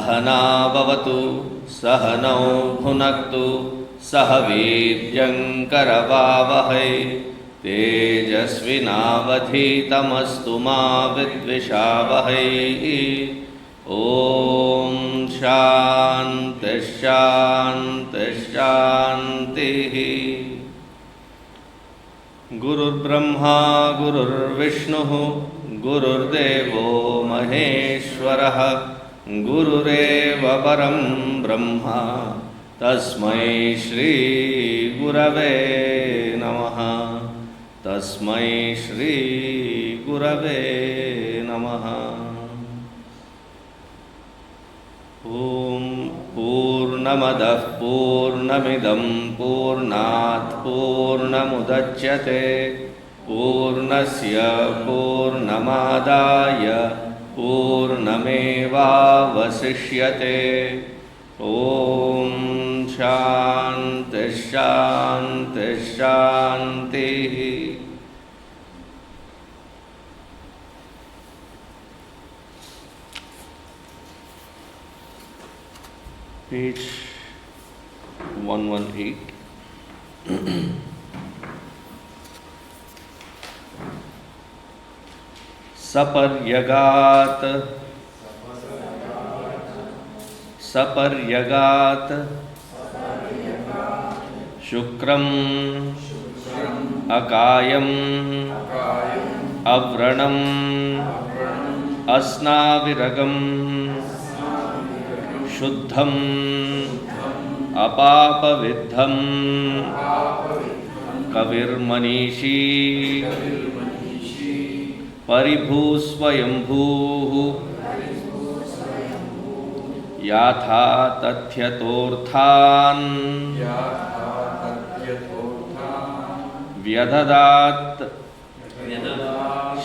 सहना भवतु सहनौ भुनक्तु सह वीर्यङ्करवावहै तेजस्विनावधीतमस्तु मा विद्विषावहै। ॐ शान्तिः शान्तिः शान्तिः। गुरुर्ब्रह्मा गुरुर्विष्णुः गुरुर्देवो महेश्वरः गुरुरेव परं ब्रह्म तस्मै श्री गुरवे नमः। तस्मै श्री गुरवे नमः। ॐ पूर्णमदः पूर्णमिदं पूर्णात् पूर्णमुदच्यते पूर्णस्य पूर्णमादाय पूर्णमेवावशिष्यते। ॐ शान्तिः शान्तिः शान्तिः। Page 118. सपर्यगात सपर्यगात शुक्रम अकायम अव्रणम अस्नाविरगम शुद्धम अपापविद्धम कविर्मनीषी परिभूस्वयंभूः याथा तथ्यतोर्थान् व्यददात्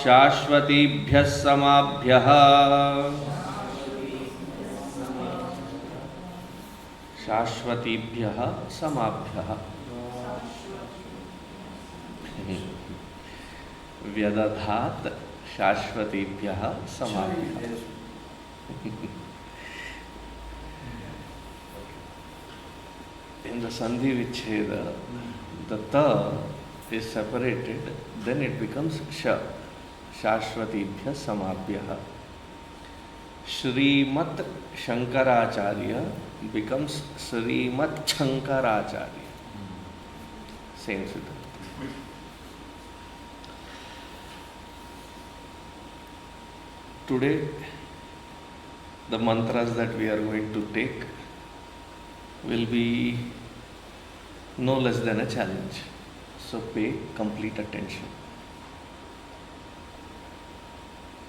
शाश्वतीभ्यः समाभ्यः शाश्वतीभ्यः समाभ्यः व्यदधात् शाश्वतीभ्यः समाभ्यः। In the Sandhi Vicheda, the ta is separated, then it becomes sha, shashvatibhya samabhyah. Srimat Shankaracharya becomes Srimat Shankaracharya. Same sutta. Today, the mantras that we are going to take will be no less than a challenge. So pay complete attention.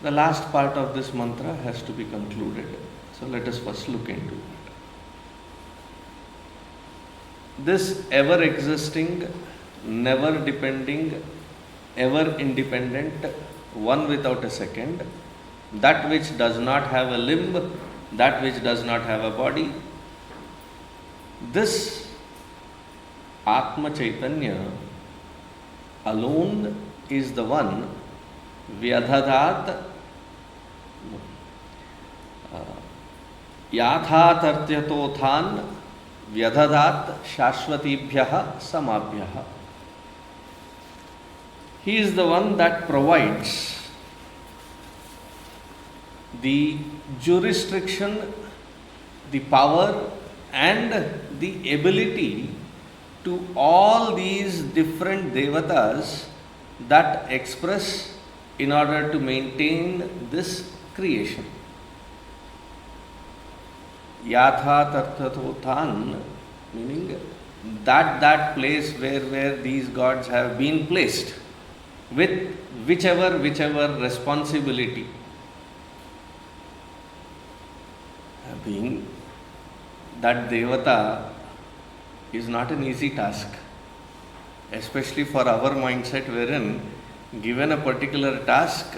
The last part of this mantra has to be concluded. So let us first look into it. This ever existing, never depending, ever independent, one without a second, that which does not have a limb, that which does not have a body, this Atma Chaitanya alone is the one vyadhadat yathatartyatothan vyadhadat shashvatibhyah samabhyah. He is the one that provides the jurisdiction, the power and the ability to all these different devatas that express in order to maintain this creation. Yatha tartatothan, meaning that place where these gods have been placed with whichever responsibility. Being that devata is not an easy task, especially for our mindset wherein given a particular task,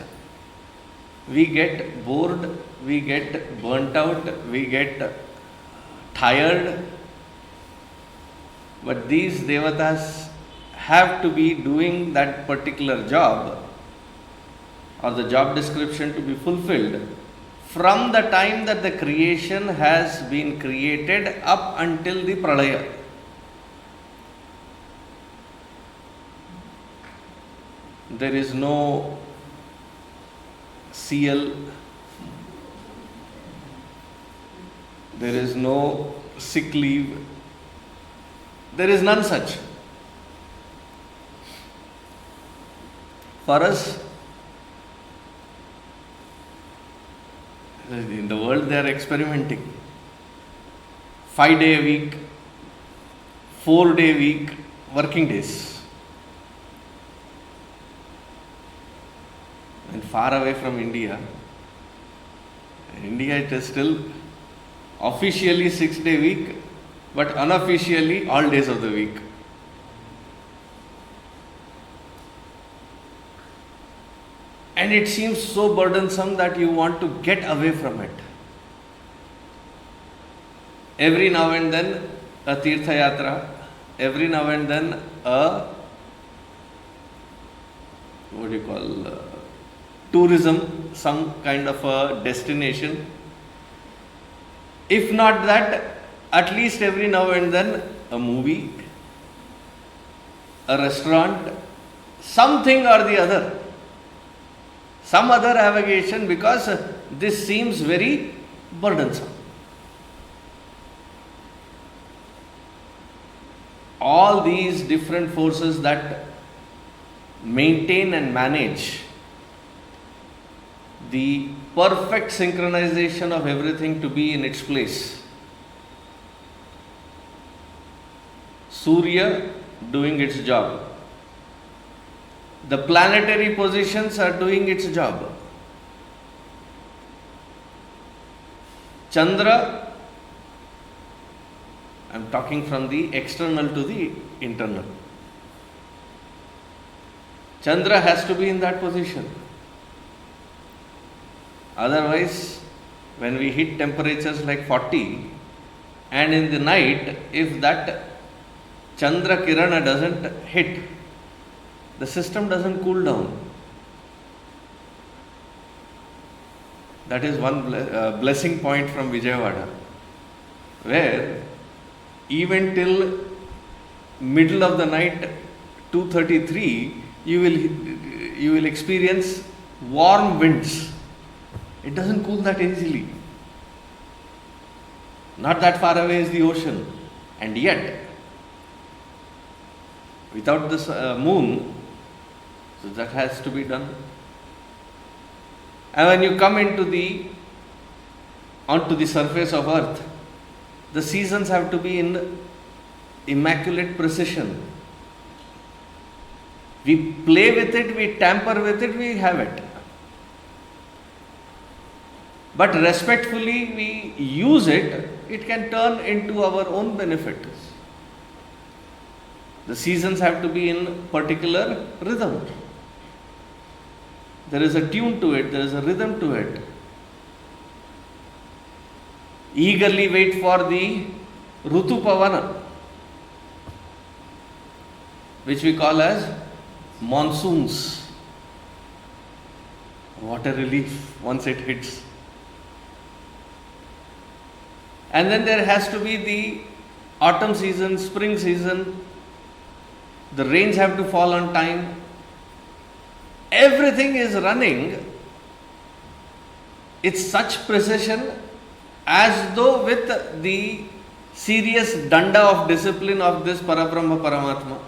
we get bored, we get burnt out, we get tired. But these devatas have to be doing that particular job or the job description to be fulfilled from the time that the creation has been created up until the pralaya. There is no CL, there is no sick leave, there is none such. For us, in the world they are experimenting. 5-day week, 4-day week, working days. And far away from India it is still officially 6-day week, but unofficially all days of the week. And it seems so burdensome that you want to get away from it. Every now and then a Tirtha Yatra, every now and then a tourism, some kind of a destination. If not that, at least every now and then a movie, a restaurant, something or the other. Some other avocation, because this seems very burdensome. All these different forces that maintain and manage the perfect synchronization of everything to be in its place. Surya doing its job. The planetary positions are doing its job. Chandra, I am talking from the external to the internal. Chandra has to be in that position. Otherwise, when we hit temperatures like 40, and in the night, if that Chandra Kirana doesn't hit, the system doesn't cool down. That is one blessing point from Vijayawada, where even till middle of the night, 2:33, you will experience warm winds. It doesn't cool that easily. Not that far away is the ocean, and yet without this moon, so that has to be done. And when you come onto the surface of earth, the seasons have to be in immaculate precision. We play with it, we tamper with it, we have it. But respectfully we use it, it can turn into our own benefit. The seasons have to be in particular rhythm. There is a tune to it, there is a rhythm to it. Eagerly wait for the Rutu Pavana, which we call as monsoons. What a relief once it hits. And then there has to be the autumn season, spring season. The rains have to fall on time. Everything is running. It's such precision, as though with the serious danda of discipline of this Parabrahma Paramatma,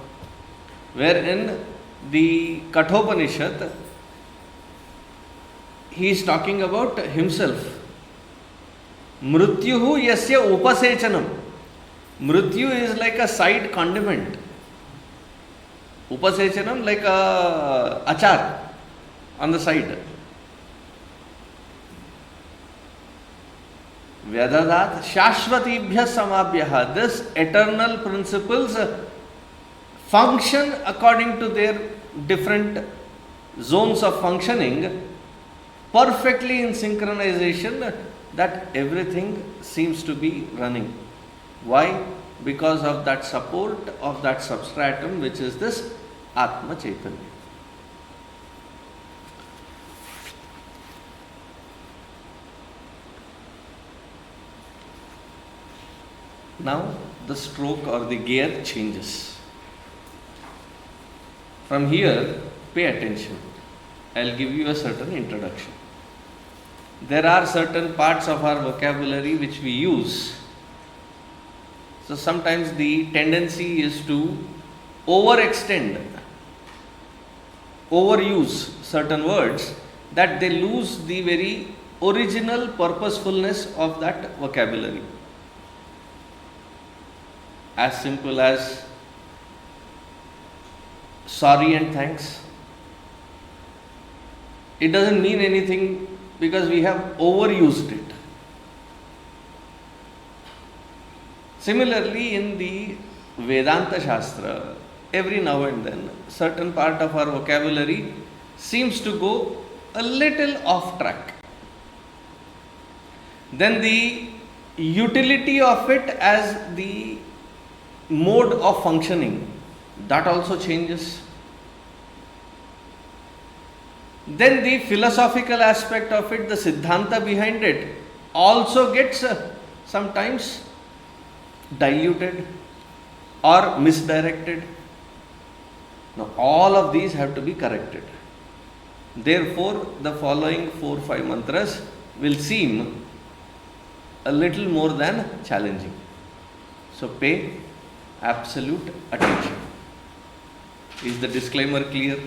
wherein the Kathopanishad, he is talking about himself. Mrityuhu yasya upasechanam. Mrityu is like a side condiment. Upasechanam like a achar on the side. Vyadadat shashvatibhya samabhyaha. This eternal principles function according to their different zones of functioning, perfectly in synchronization, that everything seems to be running. Why? Because of that support of that substratum, which is this Atma Chaitanya. Now the stroke or the gear changes. From here, pay attention. I'll give you a certain introduction. There are certain parts of our vocabulary which we use. So sometimes the tendency is to overextend, overuse certain words, that they lose the very original purposefulness of that vocabulary. As simple as sorry and thanks. It doesn't mean anything because we have overused it. Similarly, in the Vedanta Shastra, every now and then, certain part of our vocabulary seems to go a little off track. Then the utility of it as the mode of functioning, that also changes. Then the philosophical aspect of it, the siddhanta behind it, also gets sometimes diluted or misdirected. Now, all of these have to be corrected. Therefore, the following 4-5 mantras will seem a little more than challenging. So, pay absolute attention. Is the disclaimer clear?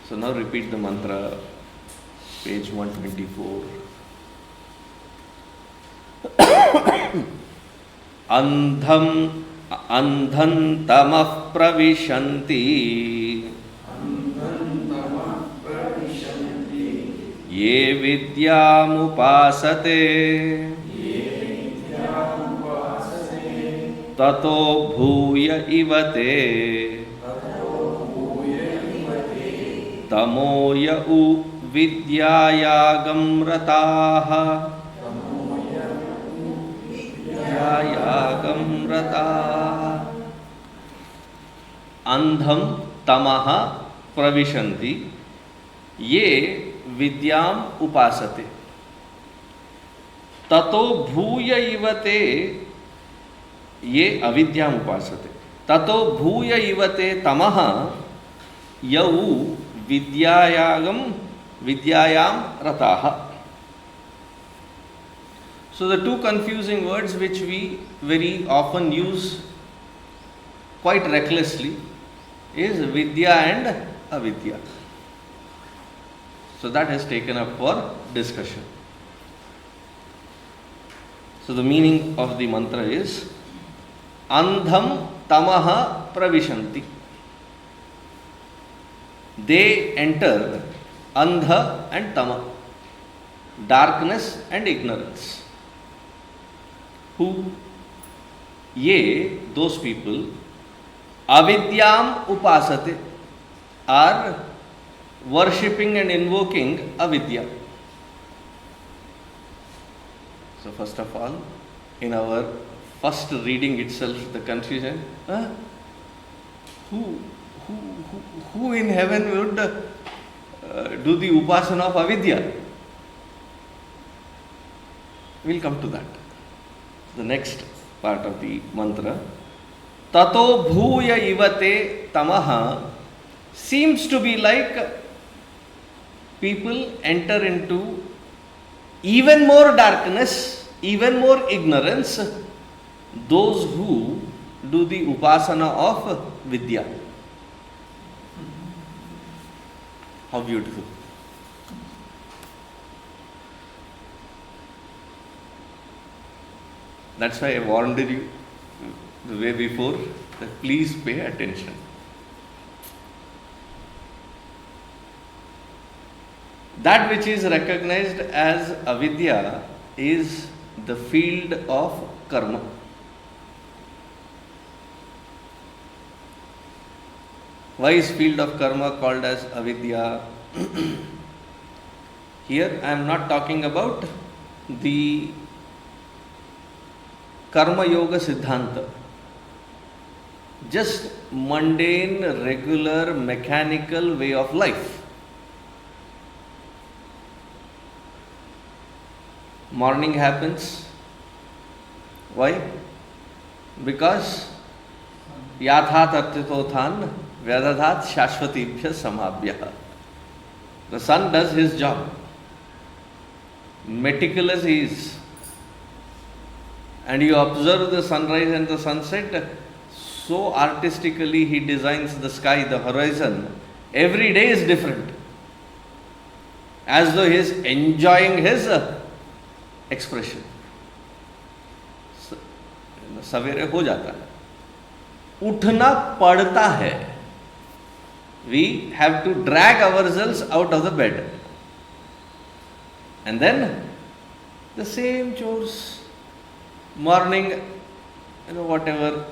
So now repeat the mantra, page 124. Andham tamah pravishanti ye vidyam upasate tato bhuya ivate tamoya u vidyayagam rataha andham tamaha pravishanti ye vidyam upasate tato bhuya ivate ye avidyam upasate tato bhuya ivate tamaha yau vidyayam rataha. So the two confusing words which we very often use quite recklessly is vidya and avidya. So that is taken up for discussion. So the meaning of the mantra is andham tamaha pravishanti. They enter andha and tama, darkness and ignorance. Who? Ye, those people, avidyam upasate, are worshipping and invoking avidya. So first of all, in our first reading itself, the confusion, who in heaven would do the upasana of avidya? We'll come to that. The next part of the mantra, tato bhuya ivate tamaha, seems to be like people enter into even more darkness, even more ignorance, those who do the upasana of vidya. How beautiful. That's why I warned you the way before that please pay attention. That which is recognized as avidya is the field of karma. Why is field of karma called as avidya? Here I am not talking about the karma yoga siddhanta, just mundane, regular, mechanical way of life. Morning happens, Why? Because yathat artitothan vyadadhat shashvatibhya samabhya. The sun does his job. Meticulous he is. And you observe the sunrise and the sunset, so artistically he designs the sky, the horizon. Every day is different. As though he is enjoying his expression. सवेरे हो जाता है, उठना पड़ता है. We have to drag ourselves out of the bed. And then the same chores. Morning, whatever,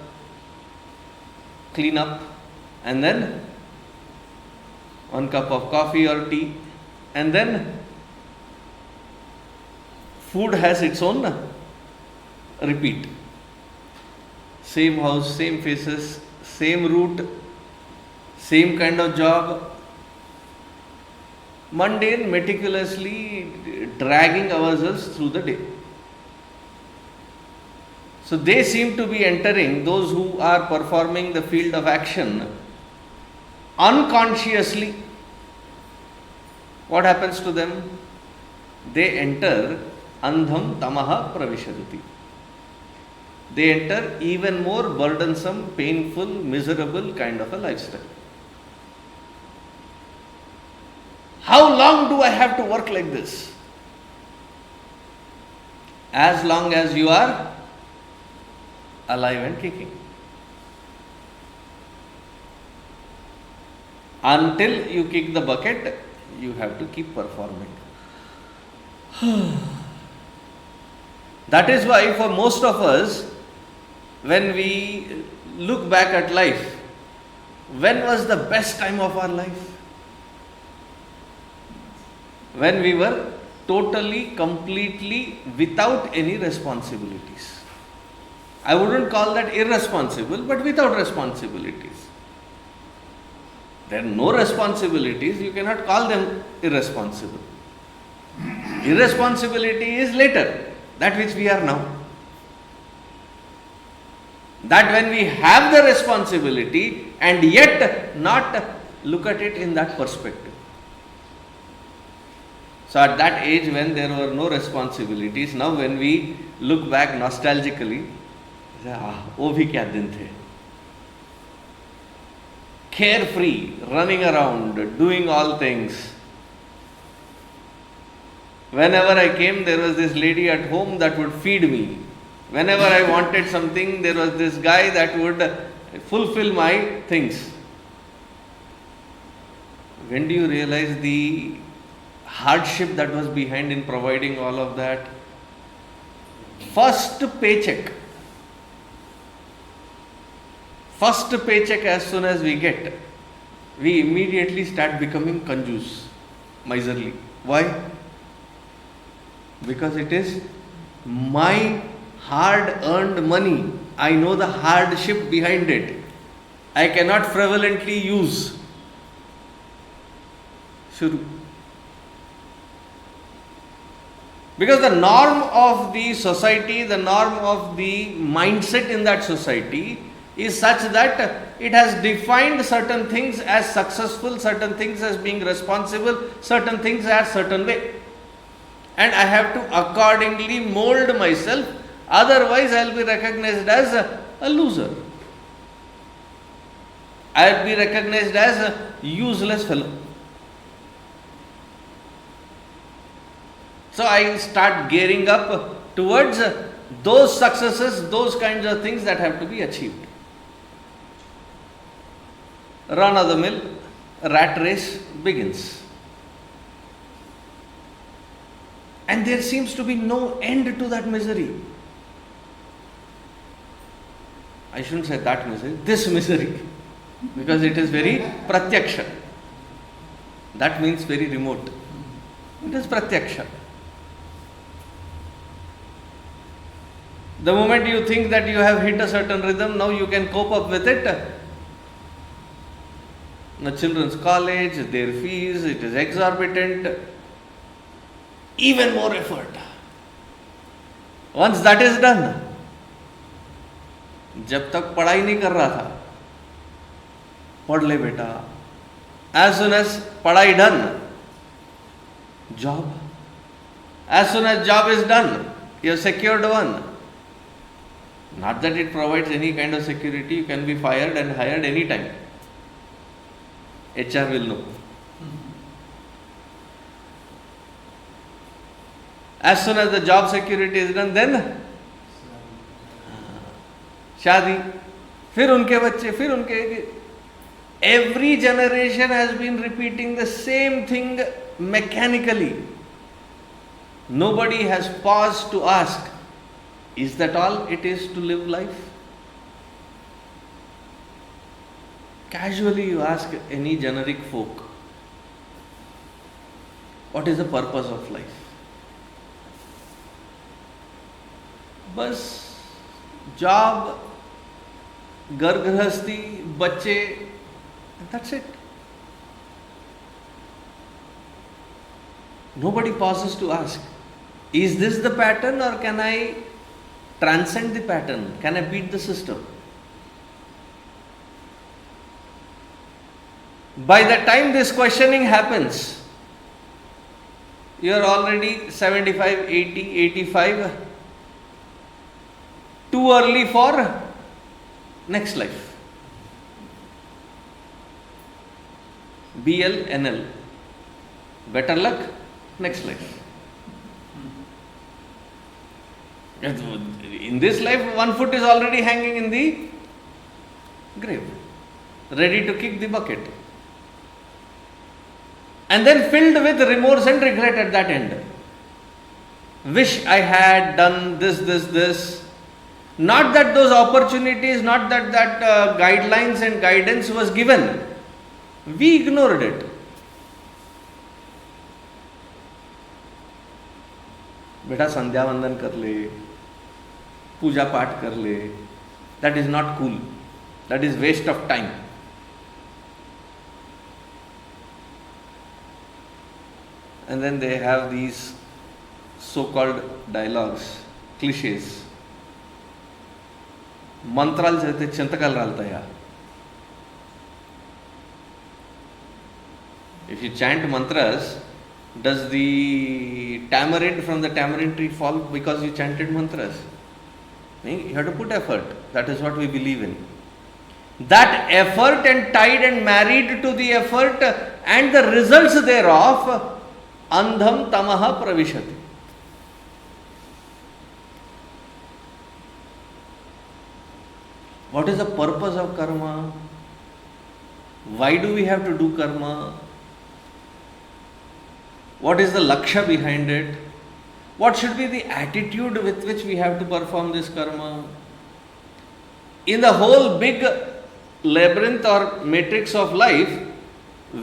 clean up, and then one cup of coffee or tea, and then food has its own repeat. Same house, same faces, same route, same kind of job. Mundane, meticulously dragging ourselves through the day. So they seem to be entering, those who are performing the field of action, unconsciously. What happens to them? They enter andham tamaha pravishadati. They enter even more burdensome, painful, miserable kind of a lifestyle. How long do I have to work like this? As long as you are alive and kicking. Until you kick the bucket, you have to keep performing. That is why for most of us, when we look back at life, when was the best time of our life? When we were totally, completely without any responsibilities. I wouldn't call that irresponsible, but without responsibilities. There are no responsibilities, you cannot call them irresponsible. Irresponsibility is later, that which we are now. That when we have the responsibility and yet not look at it in that perspective. So at that age when there were no responsibilities, now when we look back nostalgically, वो भी क्या दिन थे. Carefree, running around, doing all things. Whenever I came, there was this lady at home that would feed me. Whenever I wanted something, there was this guy that would fulfill my things. When do you realize the hardship that was behind in providing all of that? First paycheck as soon as we get, we immediately start becoming kanjus, miserly. Why? Because it is my hard earned money. I know the hardship behind it. I cannot prevalently use. Shuru. Because the norm of the society, the norm of the mindset in that society is such that it has defined certain things as successful, certain things as being responsible, certain things as certain way. And I have to accordingly mold myself, otherwise I will be recognized as a loser. I will be recognized as a useless fellow. So I start gearing up towards those successes, those kinds of things that have to be achieved. Run of the mill, rat race begins. And there seems to be no end to that misery. I shouldn't say that misery, this misery. Because it is very pratyaksha. That means very remote. It is pratyaksha. The moment you think that you have hit a certain rhythm, now you can cope up with it. The children's college, their fees, it is exorbitant. Even more effort. Once that is done, जब तक पढ़ाई नहीं कर रहा था, पढ़ ले बेटा. As soon as पढ़ाई done, job. As soon as job is done, you have secured one. Not that it provides any kind of security, you can be fired and hired any time. HR will know. As soon as the job security is done, then शादी, फिर उनके बच्चे, फिर उनके. Every generation has been repeating the same thing mechanically. Nobody has paused to ask, is that all it is to live life? Casually you ask any generic folk, what is the purpose of life? बस job, घर गृहस्थी, बच्चे, that's it. Nobody pauses to ask, is this the pattern or can I transcend the pattern? Can I beat the system? By the time this questioning happens, you are already 75, 80, 85, too early for next life. BL, NL. Better luck, next life. In this life, one foot is already hanging in the grave, ready to kick the bucket. And then filled with remorse and regret at that end. Wish I had done this. Not that those opportunities, not that guidelines and guidance was given. We ignored it. बेटा संध्या वंदन कर ले, पूजा पाठ कर ले. That is not cool. That is waste of time. And then they have these so-called dialogues, cliches. మంత్రాలు చదివితే చింతకాయలు రాలుతాయా? If you chant mantras, does the tamarind from the tamarind tree fall because you chanted mantras? You have to put effort. That is what we believe in. That effort and tied and married to the effort and the results thereof, andham tamaha pravishati. What is the purpose of karma? Why do we have to do karma? What is the laksha behind it? What should be the attitude with which we have to perform this karma? In the whole big labyrinth or matrix of life,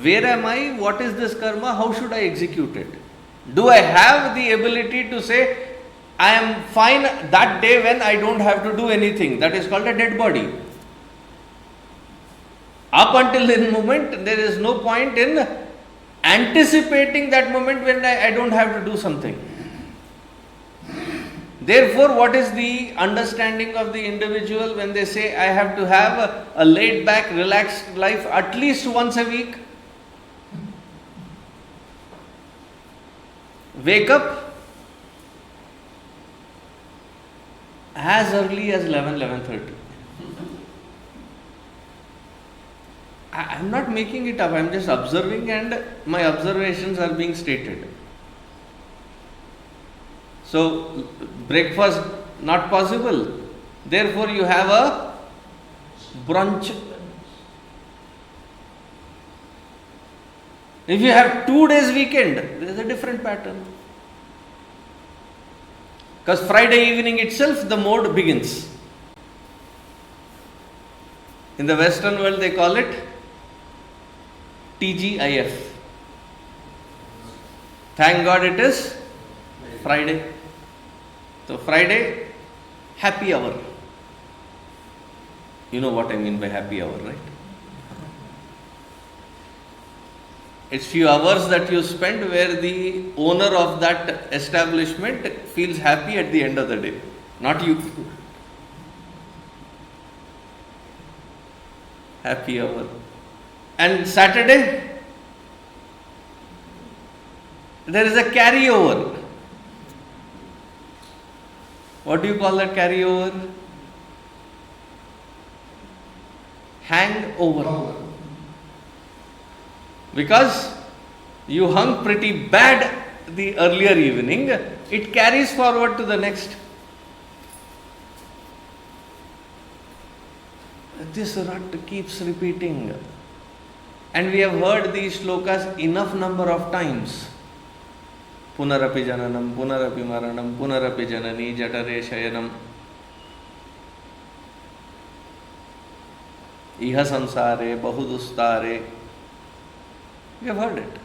where am I? What is this karma? How should I execute it? Do I have the ability to say, I am fine that day when I don't have to do anything? That is called a dead body. Up until this moment, there is no point in anticipating that moment when I don't have to do something. Therefore, what is the understanding of the individual when they say, I have to have a laid back, relaxed life at least once a week? Wake up as early as 11:30. I am not making it up, I am just observing and my observations are being stated. So, breakfast not possible, therefore you have a brunch. If you have 2 days weekend, there is a different pattern. Because Friday evening itself the mode begins. In the Western world they call it TGIF. Thank God it is Friday. So Friday, happy hour. You know what I mean by happy hour, right? It's few hours that you spend where the owner of that establishment feels happy at the end of the day, not you. happy hour. And Saturday, there is a carryover. What do you call that carryover? Hangover. Because you hung pretty bad the earlier evening, it carries forward to the next. This rut keeps repeating. And we have heard these shlokas enough number of times. Punarapi jananam, punarapi maranam, punarapi janani, jatare shayanam. Iha samsare, bahudustare. We have heard it.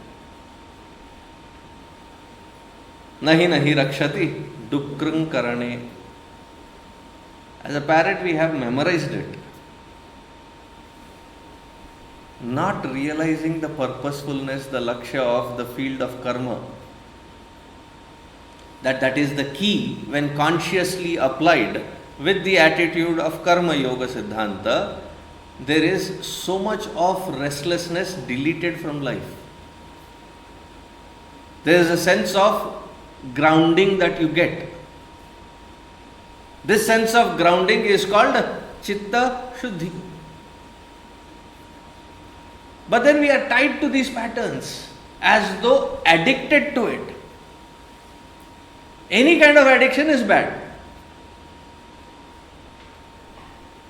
Nahi nahi rakshati, dukrang karane. As a parrot, we have memorized it. Not realizing the purposefulness, the lakshya of the field of karma. That is the key when consciously applied with the attitude of karma yoga siddhanta. There is so much of restlessness deleted from life. There is a sense of grounding that you get. This sense of grounding is called chitta shuddhi. But then we are tied to these patterns as though addicted to it. Any kind of addiction is bad.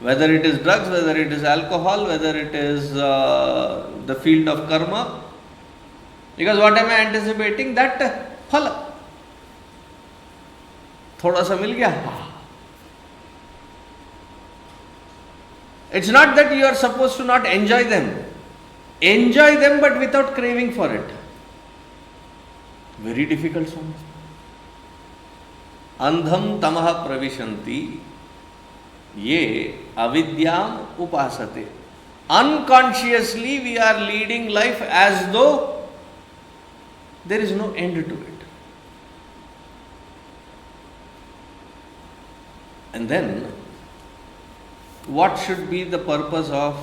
Whether it is drugs, whether it is alcohol, whether it is the field of karma. Because what am I anticipating? That phala. Thoda sa mil gaya. It's not that you are supposed to not enjoy them. Enjoy them, but without craving for it. Very difficult song. Andham tamaha pravishanti ye avidyam upasate. Unconsciously we are leading life as though there is no end to it. And then, what should be the purpose of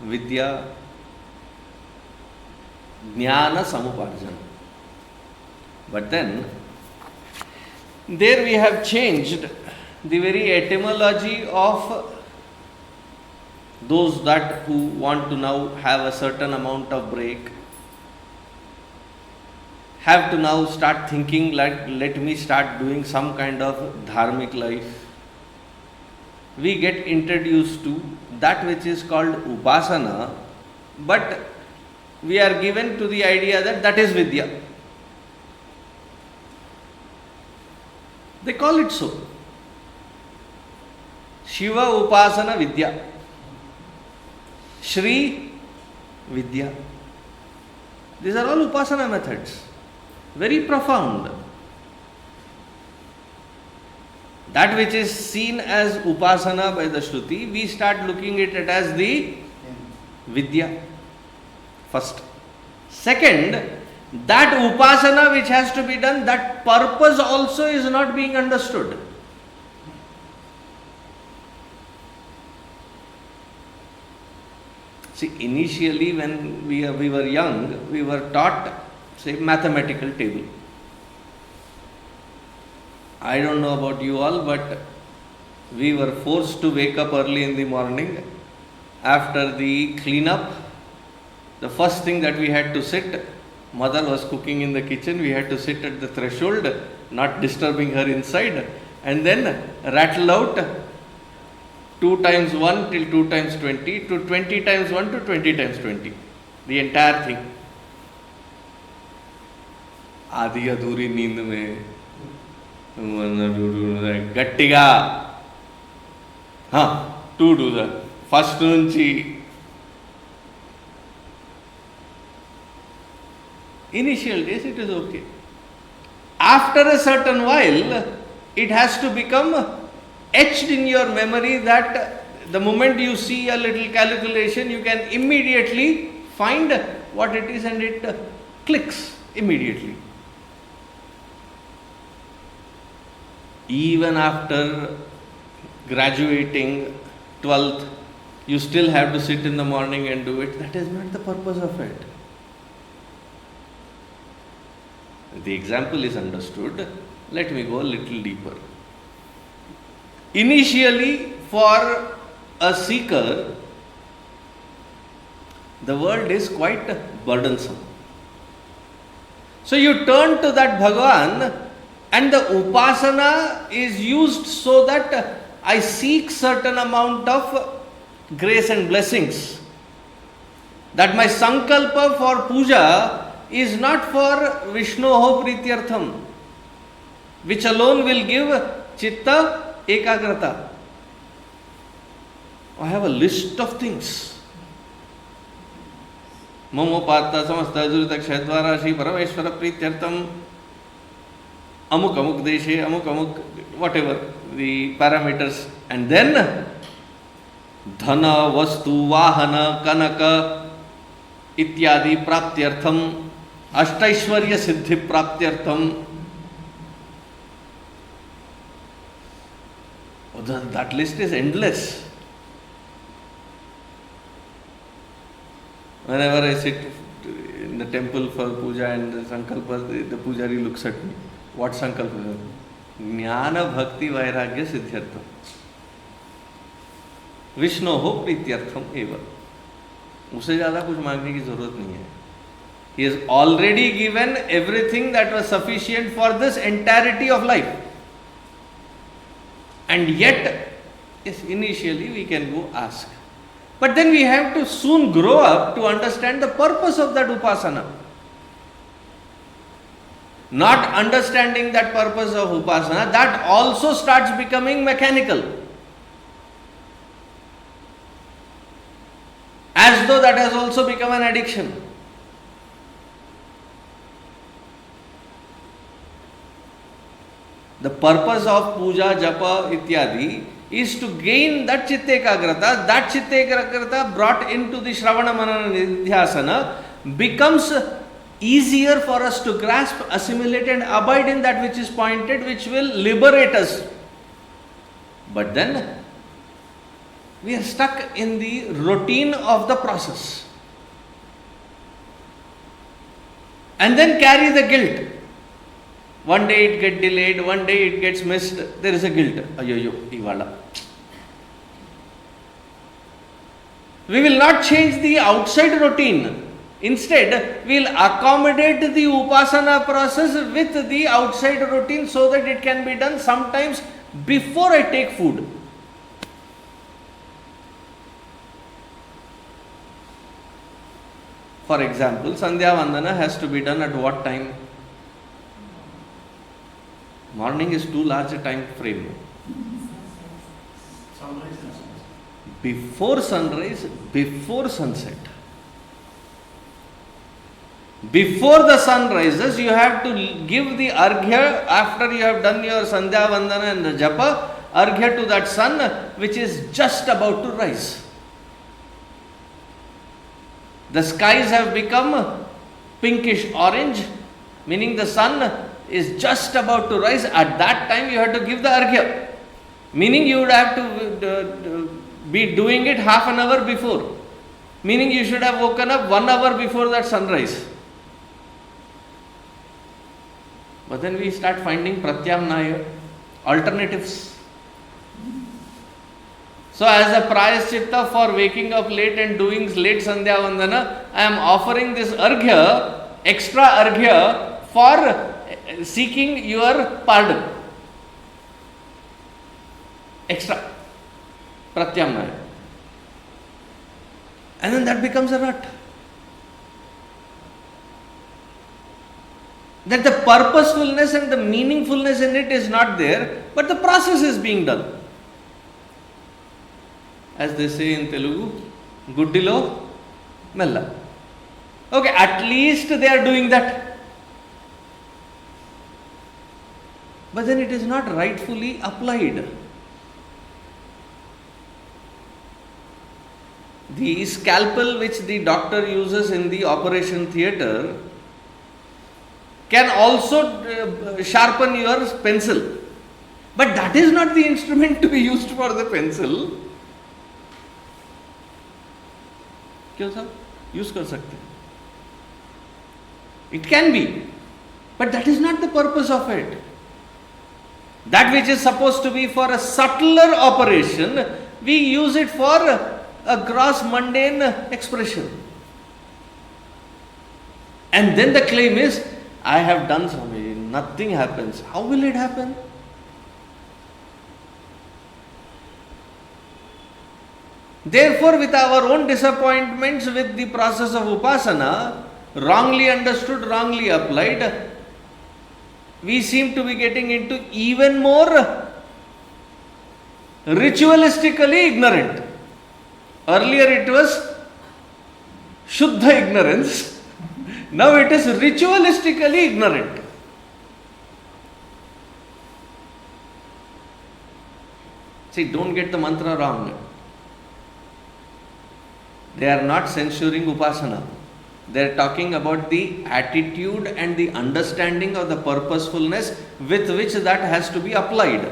vidya? Jnana samuparjana. But then, there we have changed the very etymology of those that who want to now have a certain amount of break, have to now start thinking like, let me start doing some kind of dharmic life. We get introduced to that which is called upasana, but we are given to the idea that that is vidya. They call it so. Shiva Upasana Vidya. Shri Vidya. These are all Upasana methods. Very profound. That which is seen as Upasana by the Shruti, we start looking at it as the Vidya. First. Second, that Upasana which has to be done, that purpose also is not being understood. See, initially when we were young, we were taught, say, mathematical table. I don't know about you all, but we were forced to wake up early in the morning. After the cleanup, the first thing that we had to sit, mother was cooking in the kitchen, we had to sit at the threshold, not disturbing her inside, and then rattle out 2 times 1 till 2 times 20 to 20 times 1 to 20 times 20. The entire thing. आधी अधूरी नींद में गट्टिगा हाँ 2 do that. First nunchi. Initial days it is okay. After a certain while, it has to become etched in your memory that the moment you see a little calculation, you can immediately find what it is and it clicks immediately. Even after graduating 12th, you still have to sit in the morning and do it. That is not the purpose of it. The example is understood. Let me go a little deeper. Initially, for a seeker, the world is quite burdensome. So you turn to that Bhagavan, and the upasana is used so that I seek certain amount of grace and blessings. That my sankalpa for puja is not for Vishnoho Prityartham, which alone will give chitta ekagrata. I have a list of things. Momopata samasta durita kshadrara shri parameshwara prityartham amuk amuk deshe amuk amuk whatever the parameters, and then dhana vastu vahana kanaka ityadi praptyartham ashtaishwarya siddhi praptyartham. That list is endless. Whenever I sit in the temple for puja and the sankalpa, the pujari looks at me. What sankalpa? Jnana bhakti vairagya siddhyartham. Vishnoho prityartham eva. उससे ज़्यादा कुछ मांगने की ज़रूरत नहीं है. He has already given everything that was sufficient for this entirety of life. And yet, yes, initially we can go ask. But then we have to soon grow up to understand the purpose of that upasana. Not understanding that purpose of upasana, that also starts becoming mechanical. As though that has also become an addiction. The purpose of puja, japa, ityadi is to gain that chitta ekagrata. That chitta ekagrata brought into the Shravana Manana Nidhyasana becomes easier for us to grasp, assimilate and abide in that which is pointed, which will liberate us. But then we are stuck in the routine of the process. And then carry the guilt. One day it gets delayed, one day it gets missed, there is a guilt. Ayoyo, ivala. We will not change the outside routine. Instead, we will accommodate the upasana process with the outside routine so that it can be done sometimes before I take food. For example, Sandhya Vandana has to be done at what time? Morning is too large a time frame. Before sunrise, before sunset. Before the sun rises, you have to give the arghya after you have done your Sandhya Vandana and the japa, arghya to that sun which is just about to rise. The skies have become pinkish orange, meaning the sun is just about to rise. At that time you have to give the arghya, meaning you would have to be doing it half an hour before, meaning you should have woken up 1 hour before that sunrise. But then we start finding pratyamnaya, alternatives. So as a prayaschitta for waking up late and doing late Sandhya Vandana, I am offering this arghya, extra arghya for seeking your pardon. Extra. Pratyamnaya. And then that becomes a rut. That the purposefulness and the meaningfulness in it is not there, but the process is being done. As they say in Telugu, Guddilo Mella. Okay, at least they are doing that. But then it is not rightfully applied. The scalpel which the doctor uses in the operation theatre can also sharpen your pencil. But that is not the instrument to be used for the pencil. क्यों साहब, use कर सकते हैं. It can be, but that is not the purpose of it. That which is supposed to be for a subtler operation, we use it for a gross mundane expression. And then the claim is, I have done something, nothing happens. How will it happen? Therefore, with our own disappointments with the process of upasana, wrongly understood, wrongly applied, we seem to be getting into even more ritualistically ignorant. Earlier it was Shuddha ignorance, now it is ritualistically ignorant. See, don't get the mantra wrong. They are not censuring upasana. They are talking about the attitude and the understanding of the purposefulness with which that has to be applied.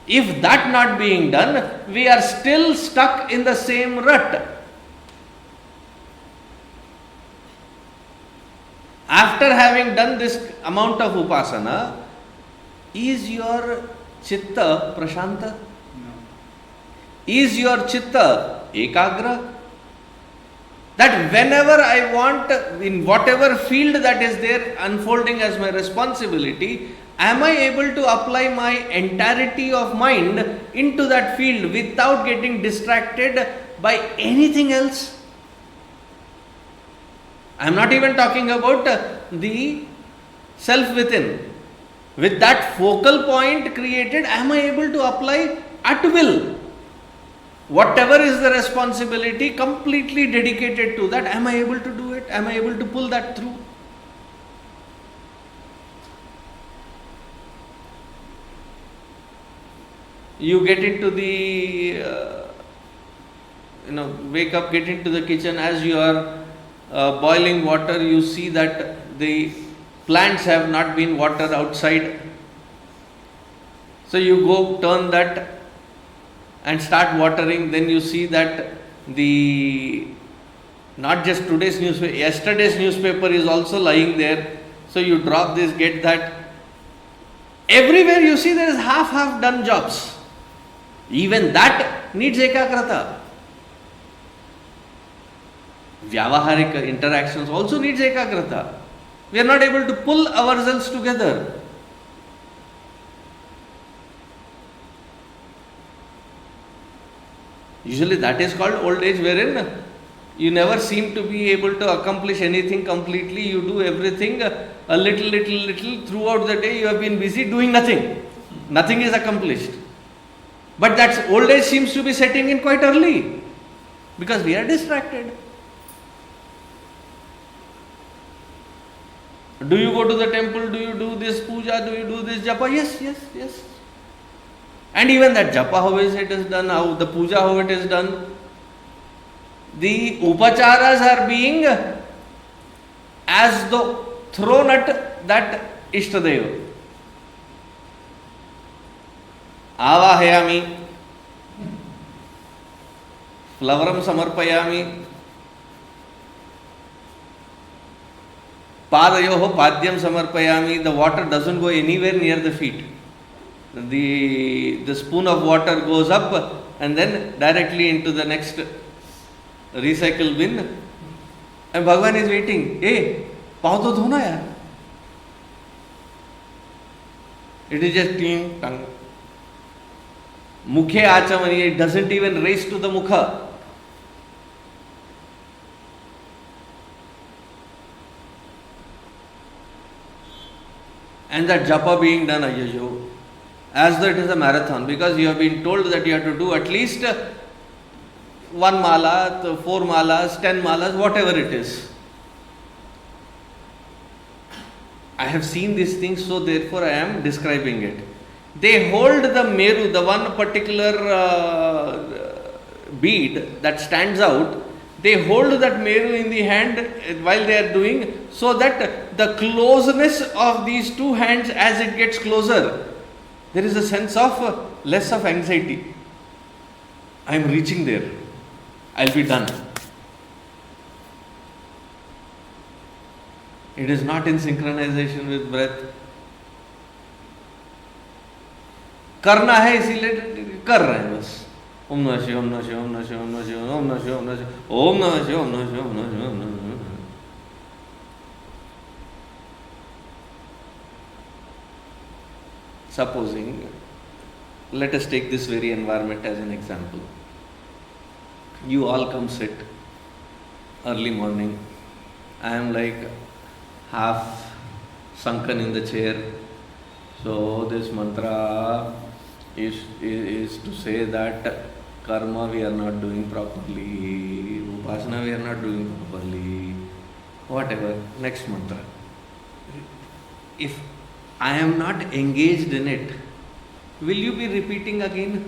If that not being done, we are still stuck in the same rut. After having done this amount of upasana, is your chitta prashanta? No. Is your chitta ekagra? That whenever I want, in whatever field that is there unfolding as my responsibility, am I able to apply my entirety of mind into that field without getting distracted by anything else? I am not even talking about the self within. With that focal point created, am I able to apply at will? Whatever is the responsibility completely dedicated to that, am I able to do it? Am I able to pull that through? You get into the, wake up, get into the kitchen, as you are boiling water, you see that the plants have not been watered outside. So you go turn that and start watering, then you see that not just today's newspaper, yesterday's newspaper is also lying there. So you drop this, get that. Everywhere you see there is half done jobs. Even that needs ekagrata. Vyavaharik interactions also needs ekagrata. We are not able to pull ourselves together. Usually that is called old age, wherein you never seem to be able to accomplish anything completely. You do everything a little throughout the day. You have been busy doing nothing. Nothing is accomplished. But that old age seems to be setting in quite early because we are distracted. Do you go to the temple? Do you do this puja? Do you do this japa? Yes. And even that japa, how is it is done, how the puja, how it is done. The upacharas are being as though thrown at that Ishtadeva. Avahayami, flavaram samarpayami, padayoho padyam samarpayami. The water doesn't go anywhere near the feet. The spoon of water goes up and then directly into the next recycle bin, and Bhagavan is waiting. Hey, pav to dhona yaar. It is just clean tongue. Mukhe achamani, it doesn't even raise to the mukha. And that japa being done, ayyo, as though it is a marathon, because you have been told that you have to do at least 1 mala, 4 malas, 10 malas, whatever it is. I have seen these things, so therefore I am describing it. They hold the meru, the one particular bead that stands out. They hold that meru in the hand while they are doing, so that the closeness of these two hands, as it gets closer, there is a sense of less of anxiety. I am reaching there. I'll be done. It is not in synchronization with breath. करना है इसीलिए कर रहे हैं बस. ओम नमः शिवाय, ओम नमः शिवाय, ओम नमः शिवाय, ओम नमः शिवाय, ओम नमः शिवाय, ओम नमः शिवाय, ओम नमः शिवाय, ओम नमः शिवाय, ओम नमः शिवाय. Supposing, let us take this very environment as an example. You all come sit early morning. I am like half sunken in the chair. So this mantra is to say that karma we are not doing properly, upasana we are not doing properly, whatever. Next mantra. If I am not engaged in it, will you be repeating again?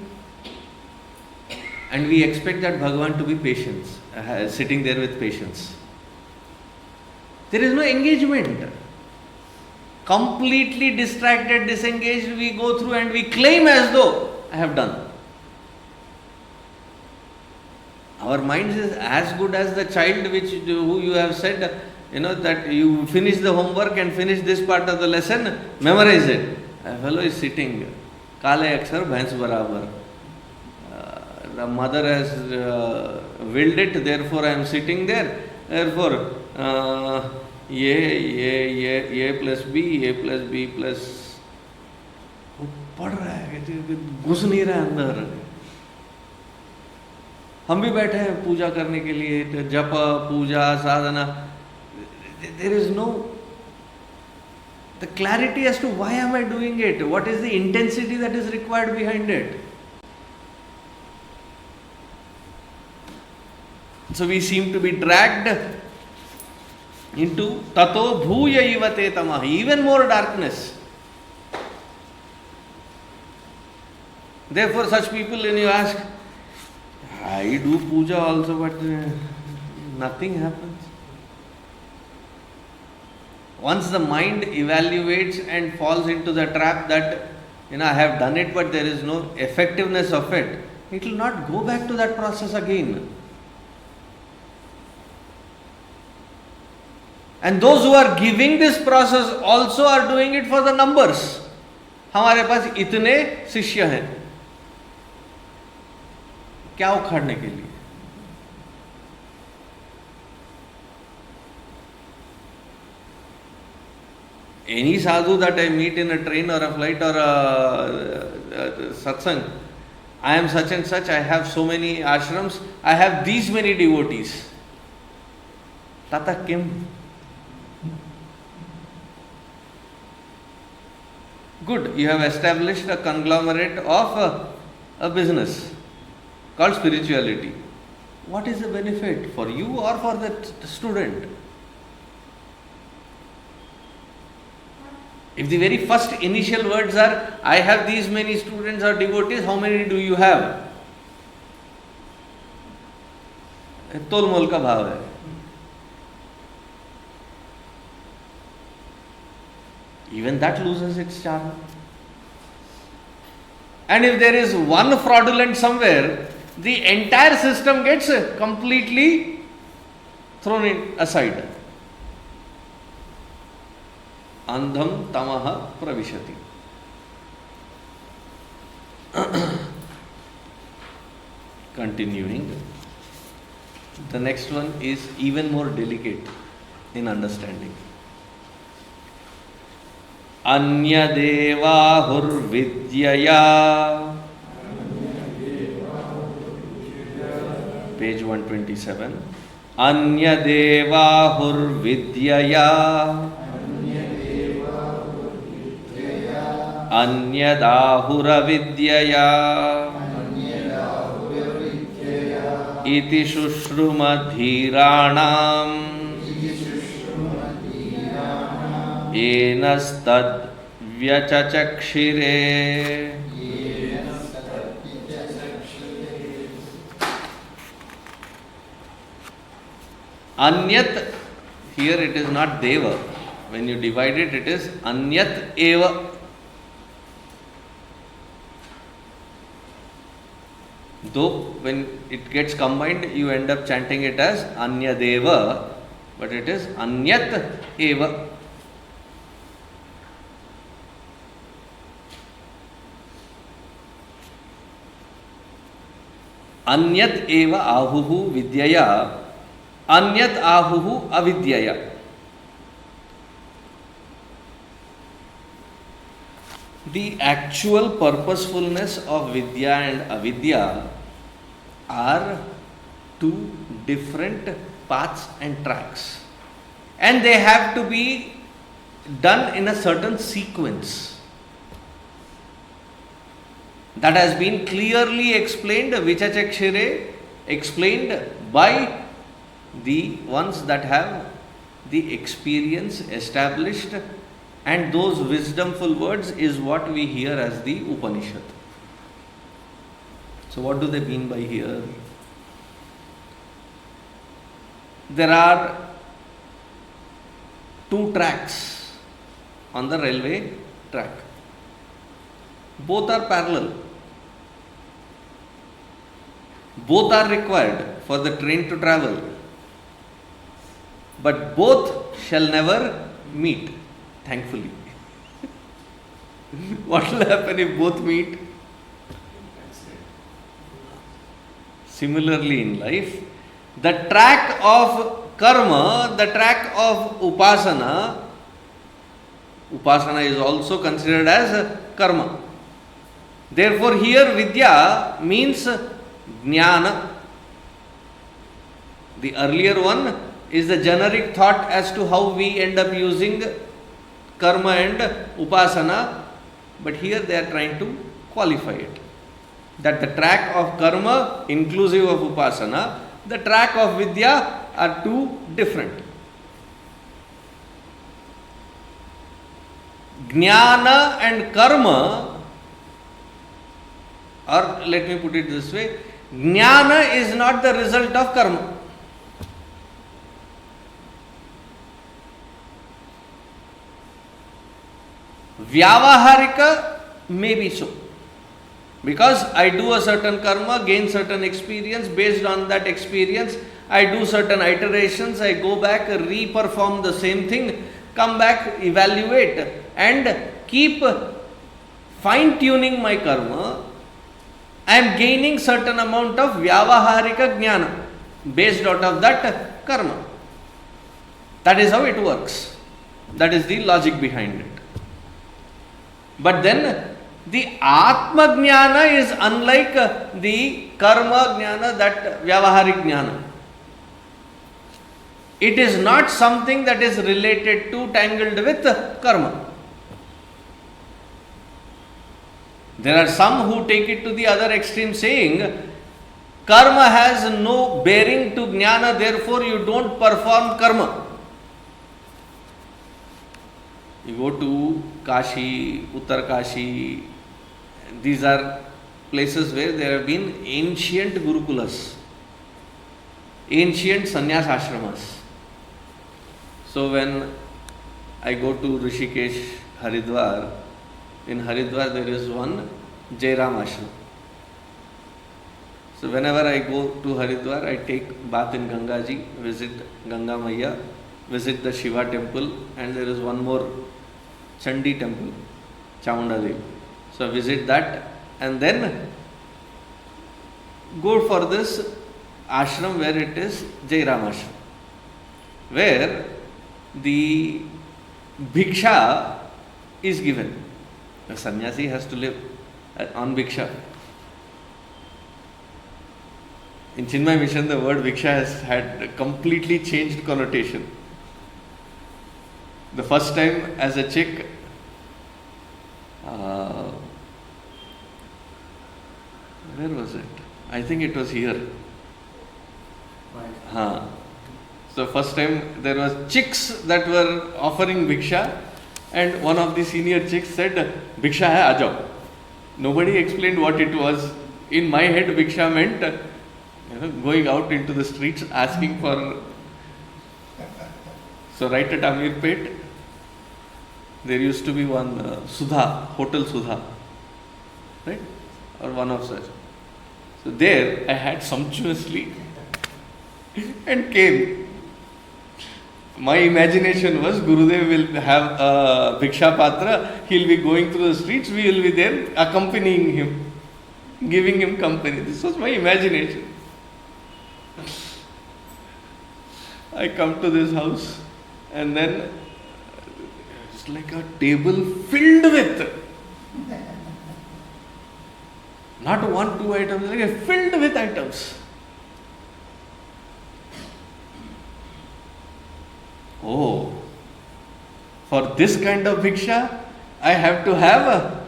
And we expect that Bhagavan to be patient, sitting there with patience. There is no engagement. Completely distracted, disengaged, we go through and we claim as though I have done. Our mind is as good as the child who you have said, that you finish the homework and finish this part of the lesson, memorize it. A fellow is sitting, Kale Akshar Bhains Barabar. The mother has willed it, therefore I am sitting there. Therefore, A plus B plus. वो पढ़ रहा है, घुस नहीं रहा है अंदर. हम भी बैठे हैं पूजा करने के लिए, जप पूजा साधना. There is no the clarity as to why am I doing it, what is the intensity that is required behind it. So we seem to be dragged into tato bhuya ivate tamah, even more darkness. Therefore such people, when you ask, I do puja also, but nothing happens. Once the mind evaluates and falls into the trap that I have done it but there is no effectiveness of it, it will not go back to that process again. And those who are giving this process also are doing it for the numbers. हमारे पास इतने शिष्य हैं, क्या उखाड़ने के लिए? Any sadhu that I meet in a train or a flight or a satsang, I am such and such, I have so many ashrams, I have these many devotees. Tata kim? Good, you have established a conglomerate of a business called spirituality. What is the benefit for you or for the student? If the very first initial words are, I have these many students or devotees, how many do you have? तोल मोल का भाव है. Even that loses its charm. And if there is one fraudulent somewhere, the entire system gets completely thrown aside. Andham tamaha pravishati. Continuing, the next one is even more delicate in understanding. Anya devahur vidyaya. Page 127. Anya devahur vidyaya. Anyadahura vidyaya. Iti shushruma dhiranam. Enastad vyachachakshire. Anyat, here it is not deva. When you divide it, it is anyat eva. Though when it gets combined, you end up chanting it as Anya Deva, but it is anyat eva. Anyat eva ahuhu vidyaya, anyat ahuhu avidyaya. The actual purposefulness of vidya and avidya are two different paths and tracks, and they have to be done in a certain sequence. That has been clearly explained, Vichachakshire, explained by the ones that have the experience established, and those wisdomful words is what we hear as the Upanishad. So what do they mean by here? There are two tracks on the railway track. Both are parallel. Both are required for the train to travel. But both shall never meet, thankfully. What will happen if both meet? Similarly in life, the track of karma, the track of upasana is also considered as karma. Therefore here vidya means jnana. The earlier one is the generic thought as to how we end up using karma and upasana, but here they are trying to qualify it. That the track of karma inclusive of upasana, the track of vidya are two different. Jnana and karma, or let me put it this way, jnana is not the result of karma. Vyavaharika may be so. Because I do a certain karma, gain certain experience, based on that experience, I do certain iterations, I go back, re-perform the same thing, come back, evaluate, and keep fine-tuning my karma. I am gaining certain amount of vyavaharika jnana based out of that karma. That is how it works. That is the logic behind it. But then the Atma Jnana is unlike the Karma Jnana, that Vyavaharik Jnana. It is not something that is related to, tangled with karma. There are some who take it to the other extreme, saying karma has no bearing to jnana, therefore you don't perform karma. You go to Kashi, Uttar Kashi, these are places where there have been ancient Gurukulas, ancient sannyas ashramas. So when I go to Rishikesh, Haridwar, in Haridwar there is one Jairam ashram. So whenever I go to Haridwar, I take bath in Gangaji, visit Ganga Maiya, visit the Shiva temple, and there is one more Chandi temple, Chamunda Devi. So visit that and then go for this ashram where it is Jairam ashram, where the bhiksha is given. The sannyasi has to live on bhiksha. In Chinmay Mission, the word bhiksha has had a completely changed connotation. The first time as a chick, where was it? I think it was here. So first time there was chicks that were offering bhiksha, and one of the senior chicks said, "Bhiksha hai, aa jao." Nobody explained what it was. In my head, bhiksha meant going out into the streets asking for. So right at Amirpet, there used to be one Sudha, Hotel Sudha, right? Or one of such. So there I had sumptuously and came. My imagination was Gurudev will have a Bhiksha Patra, he'll be going through the streets, we will be there accompanying him, giving him company. This was my imagination. I come to this house and then it's like a table filled with, not one, two items, like filled with items. Oh, for this kind of bhiksha, I have to have a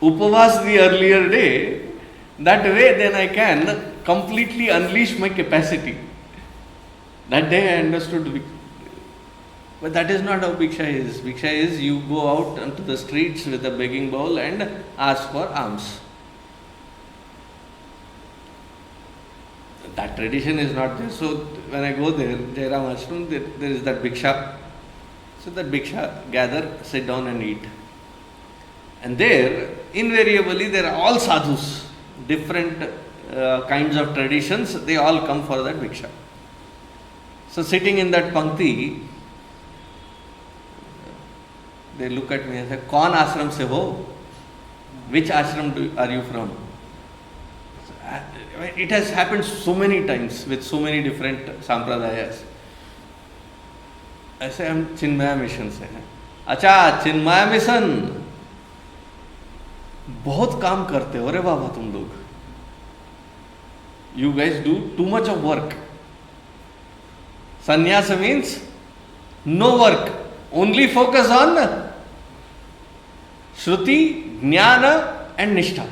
upavas the earlier day. That way, then I can completely unleash my capacity. That day I understood. But that is not how bhiksha is. Bhiksha is you go out onto the streets with a begging bowl and ask for alms. That tradition is not there. So when I go there, Jairam Ashram, there is that bhiksha. So that bhiksha, gather, sit down and eat. And there, invariably, there are all sadhus, different kinds of traditions, they all come for that bhiksha. So sitting in that pankti, they look at me and say, "Kaun ashram se ho? Which ashram are you from?" It has happened so many times with so many different sampradayas. I say, "I'm Chinmaya mission से हैं." अच्छा, Chinmaya mission बहुत काम करते हो रे बाबा तुम लोग. You guys do too much of work. Sannyasa means no work, only focus on Shruti, Jnana and Nishtha.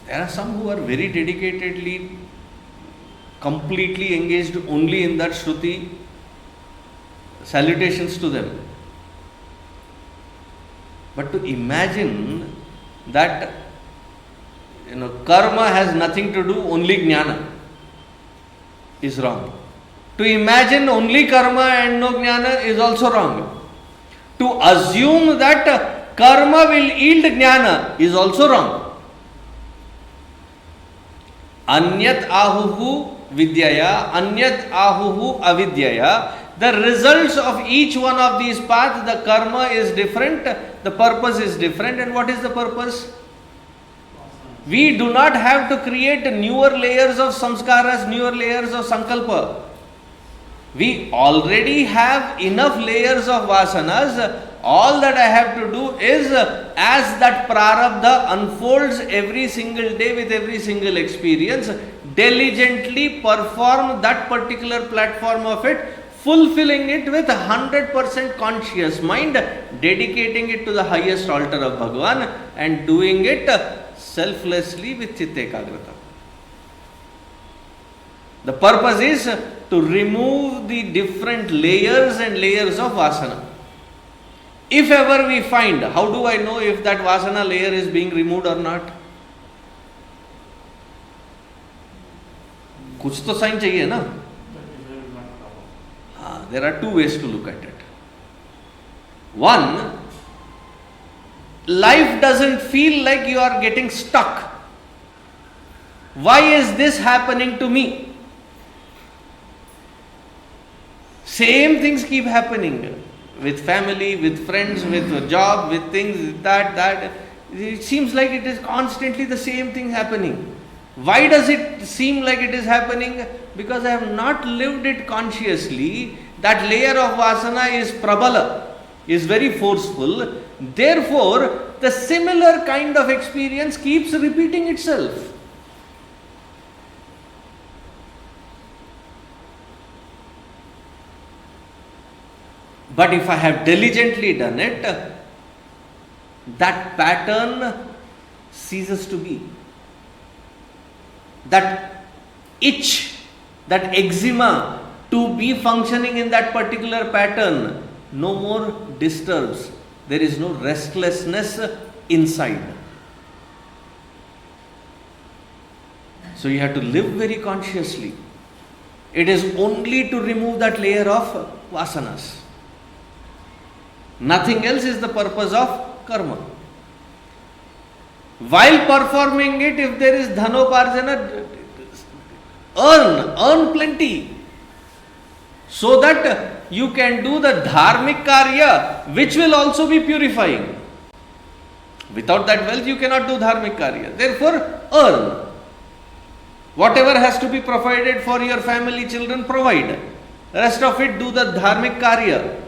There are some who are very dedicatedly, completely engaged only in that Shruti. Salutations to them. But to imagine that karma has nothing to do, only jnana is wrong. To imagine only karma and no jnana is also wrong. To assume that karma will yield jnana is also wrong. Anyat ahuhu vidyaya, anyat ahuhu avidyaya. The results of each one of these paths, the karma is different, the purpose is different. And what is the purpose? We do not have to create newer layers of samskaras, newer layers of sankalpa. We already have enough layers of vasanas. All that I have to do is, as that prarabdha unfolds every single day with every single experience, diligently perform that particular platform of it, fulfilling it with 100% conscious mind, dedicating it to the highest altar of Bhagavan and doing it selflessly with chitta ekagrata. The purpose is to remove the different layers and layers of vasana. If ever we find, how do I know if that vasana layer is being removed or not? कुछ तो sign चाहिए ना. There are two ways to look at it. One, life doesn't feel like you are getting stuck. Why is this happening to me? Same things keep happening with family, with friends, with job, with things, that. It seems like it is constantly the same thing happening. Why does it seem like it is happening? Because I have not lived it consciously. That layer of vasana is prabala, is very forceful. Therefore, the similar kind of experience keeps repeating itself. But if I have diligently done it, that pattern ceases to be. That itch, that eczema to be functioning in that particular pattern no more disturbs. There is no restlessness inside. So you have to live very consciously. It is only to remove that layer of vasanas. Nothing else is the purpose of karma. While performing it, if there is dhanoparjana, Earn plenty, so that you can do the dharmic karya, which will also be purifying. Without that wealth, you cannot do dharmic karya. Therefore, earn. Whatever has to be provided for your family, children, provide. Rest of it, do the dharmic karya.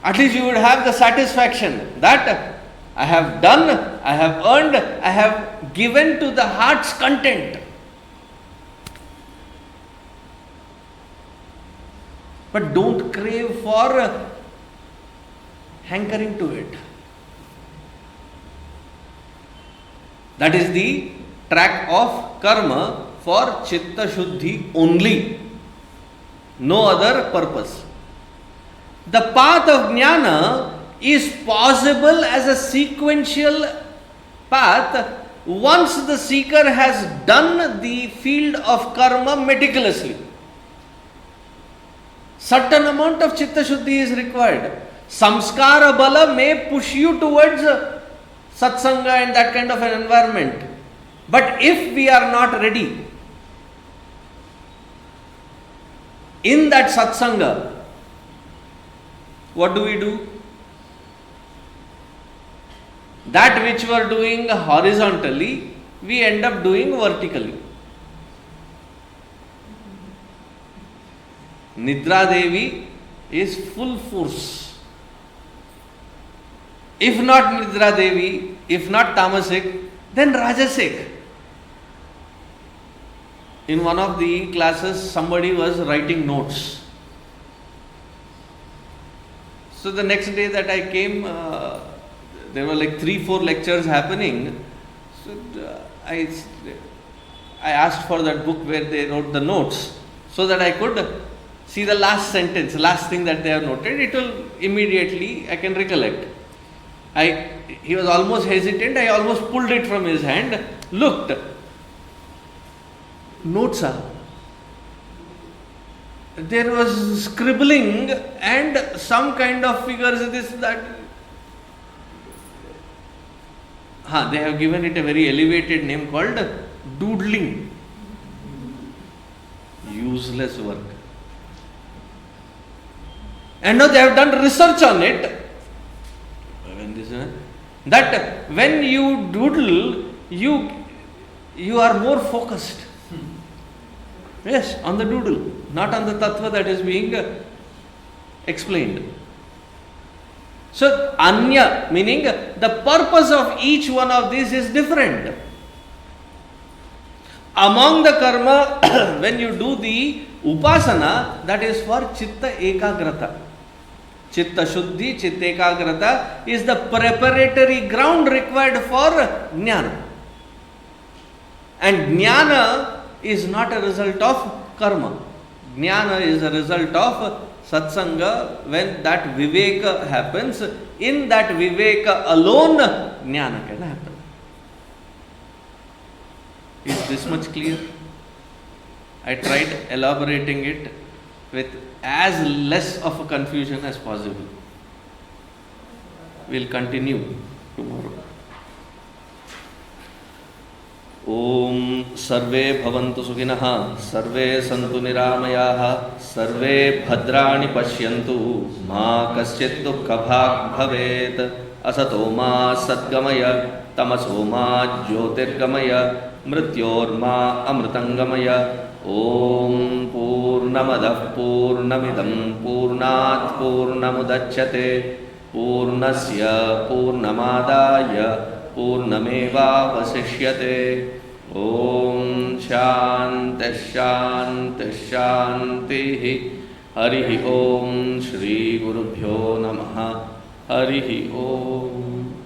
At least you would have the satisfaction that I have done, I have earned, I have given to the heart's content. But don't crave for hankering to it. That is the track of karma for chitta shuddhi only. No other purpose. The path of jnana is possible as a sequential path once the seeker has done the field of karma meticulously. Certain amount of chitta shuddhi is required. Samskara bala may push you towards satsanga and that kind of an environment. But if we are not ready in that satsanga, what do? That which we are doing horizontally, we end up doing vertically. Nidra Devi is full force. If not Nidra Devi, if not Tamasic, then Rajasic. In one of the classes, somebody was writing notes. So the next day that I came, there were like 3-4 lectures happening. So I asked for that book where they wrote the notes, so that I could see the last sentence, last thing that they have noted. It will immediately, I can recollect. He was almost hesitant. I almost pulled it from his hand, looked. Notes are. There was scribbling and some kind of figures, this, that. They have given it a very elevated name called doodling. Useless work. And now they have done research on it. That when you doodle, you are more focused. Yes, on the doodle, not on the tattva that is being explained. So, anya, meaning the purpose of each one of these is different. Among the karma, when you do the upasana, that is for chitta ekagrata. Chitta shuddhi, chitta ekagrata is the preparatory ground required for jnana. And jnana is not a result of karma. Jnana is a result of satsanga. When that viveka happens, in that viveka alone, jnana can happen. Is this much clear? I tried elaborating it with as less of a confusion as possible. We'll continue tomorrow. Om Sarve Bhavantu Sukhinah, Sarve Santu Niramayaha, Sarve Bhadrani Pashyantu, Ma Kasyit Dukkha Bhag Bhavet, Asato Ma Satgamaya, Tamaso Ma Jyotirgamaya, Mrityorma Amritangamaya. Om Purnamadah Purnamidam Purnat Purnamudachyate Purnasya Purnamadaya Purnameva Vasishyate. Om Shanti Shanti Shanti. Harihi Om Shri Gurubhyo Namaha. Harihi Om.